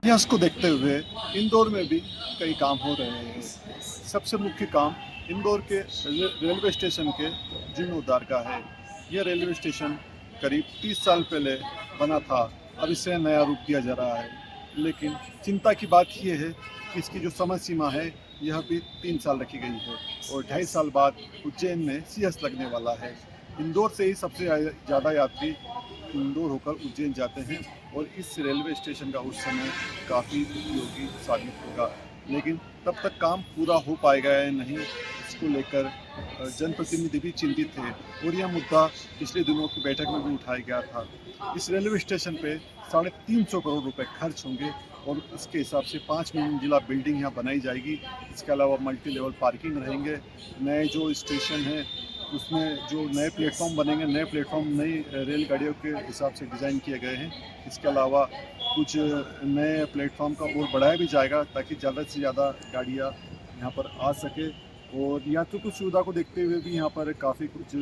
इतिहास को देखते हुए इंदौर में भी कई काम हो रहे हैं। सबसे मुख्य काम इंदौर के रेलवे स्टेशन के जीर्णोद्धार का है। यह रेलवे स्टेशन करीब 30 साल पहले बना था, अब इसे नया रूप दिया जा रहा है। लेकिन चिंता की बात यह है कि इसकी जो समय सीमा है यह भी 3 साल रखी गई है और 2.5 साल बाद उज्जैन में सीएस लगने वाला है। इंदौर से ही सबसे ज़्यादा यात्री इंदौर होकर उज्जैन जाते हैं और इस रेलवे स्टेशन का उस समय काफ़ी उपयोगी साबित होगा। लेकिन तब तक काम पूरा हो पाएगा या नहीं, इसको लेकर जनप्रतिनिधि भी चिंतित थे और यह मुद्दा पिछले दिनों की बैठक में भी उठाया गया था। इस रेलवे स्टेशन पे 350 करोड़ रुपए खर्च होंगे और इसके हिसाब से 5 मंजिला बिल्डिंग यहाँ बनाई जाएगी। इसके अलावा मल्टी लेवल पार्किंग रहेंगे। नए जो स्टेशन है उसमें जो नए प्लेटफॉर्म बनेंगे, नए प्लेटफॉर्म नई रेलगाड़ियों के हिसाब से डिज़ाइन किए गए हैं। इसके अलावा कुछ नए प्लेटफॉर्म का और बढ़ाया भी जाएगा ताकि ज़्यादा से ज़्यादा गाड़ियाँ यहाँ पर आ सके। और यात्रियों की सुविधा को देखते हुए भी यहाँ पर काफ़ी कुछ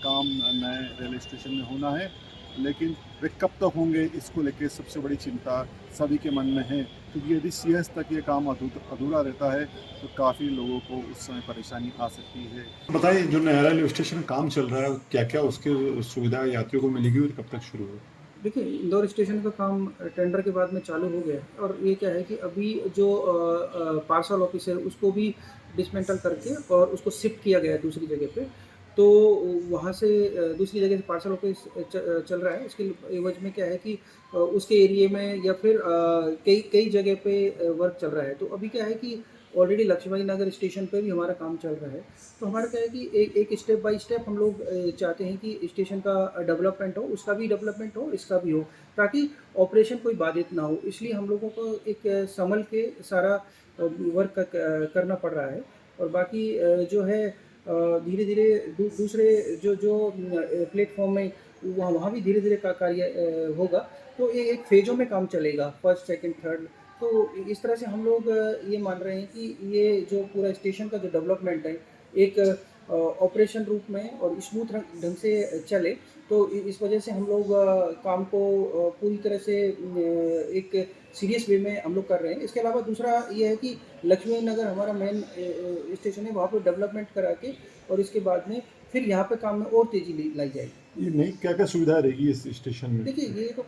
काम नए रेलवे स्टेशन में होना है, लेकिन वे कब तक होंगे इसको लेकर सबसे बड़ी चिंता सभी के मन में है, क्योंकि यदि सीएस तक ये काम अधूरा रहता है तो काफ़ी लोगों को उस समय परेशानी आ सकती है। बताइए, जो नया रेलवे स्टेशन काम चल रहा है क्या क्या उसकी सुविधा यात्रियों को मिलेगी और कब तक शुरू होगा? देखिए, इंदौर स्टेशन का काम टेंडर के बाद में चालू हो गया है और ये क्या है कि अभी जो पार्सल ऑफिस है उसको भी डिसमेंटल करके और उसको शिफ्ट किया गया है दूसरी जगह पे। तो वहाँ से दूसरी जगह से पार्सल ऑफिस चल रहा है। इसके एवज में क्या है कि उसके एरिया में या फिर कई कई जगह पे वर्क चल रहा है। तो अभी क्या है कि ऑलरेडी लक्ष्मणी नगर स्टेशन पे भी हमारा काम चल रहा है। तो हमारा क्या है कि एक स्टेप बाय स्टेप हम लोग चाहते हैं कि स्टेशन का डेवलपमेंट हो, उसका भी डेवलपमेंट हो, इसका भी हो, ताकि ऑपरेशन कोई बाधित ना हो। इसलिए हम लोगों को एक संभल के सारा वर्क करना पड़ रहा है। और बाकी जो है धीरे-धीरे दूसरे जो जो प्लेटफ़ॉर्म में वहाँ भी धीरे-धीरे का कार्य होगा। तो ये एक फ़ेज़ों में काम चलेगा, फर्स्ट, सेकंड, थर्ड। तो इस तरह से हम लोग ये मान रहे हैं कि ये जो पूरा स्टेशन का जो डेवलपमेंट है, एक ऑपरेशन रूप में और स्मूथ ढंग से चले। तो इस वजह से हम लोग काम को पूरी तरह से एक सीरियस वे में हम लोग कर रहे हैं। इसके अलावा दूसरा ये है कि लक्ष्मी नगर हमारा मेन स्टेशन है, वहाँ पे डेवलपमेंट करा के और इसके बाद में फिर यहाँ पे काम में और तेज़ी लाई जाएगी। ये नई क्या क्या सुविधा रहेगी इस स्टेशन में? देखिए, ये तो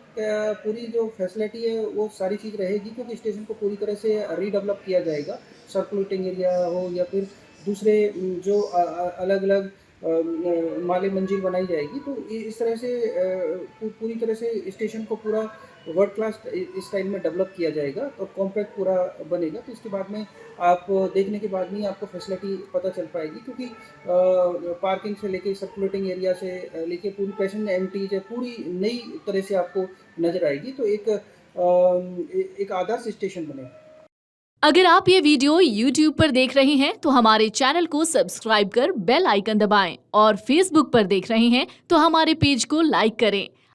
पूरी जो फैसिलिटी है वो सारी चीज़ रहेगी, क्योंकि स्टेशन को पूरी तरह से रीडेवलप किया जाएगा। सर्कुलेटिंग एरिया हो या फिर दूसरे जो अलग-अलग माले मंजिल बनाई जाएगी। तो इस तरह से पूरी तरह से स्टेशन को पूरा वर्ल्ड क्लास स्टाइल में डेवलप किया जाएगा और कॉम्पैक्ट पूरा बनेगा। तो इसके बाद में आप देखने के बाद में आपको फैसिलिटी पता चल पाएगी, क्योंकि पार्किंग से लेके सर्कुलेटिंग एरिया से लेके पूरी पैसेंजर एमटीज है, पूरी नई तरह से आपको नज़र आएगी। तो एक आदर्श स्टेशन बनेगा। अगर आप ये वीडियो YouTube पर देख रहे हैं तो हमारे चैनल को सब्सक्राइब कर बेल आइकन दबाएं और Facebook पर देख रहे हैं तो हमारे पेज को लाइक करें।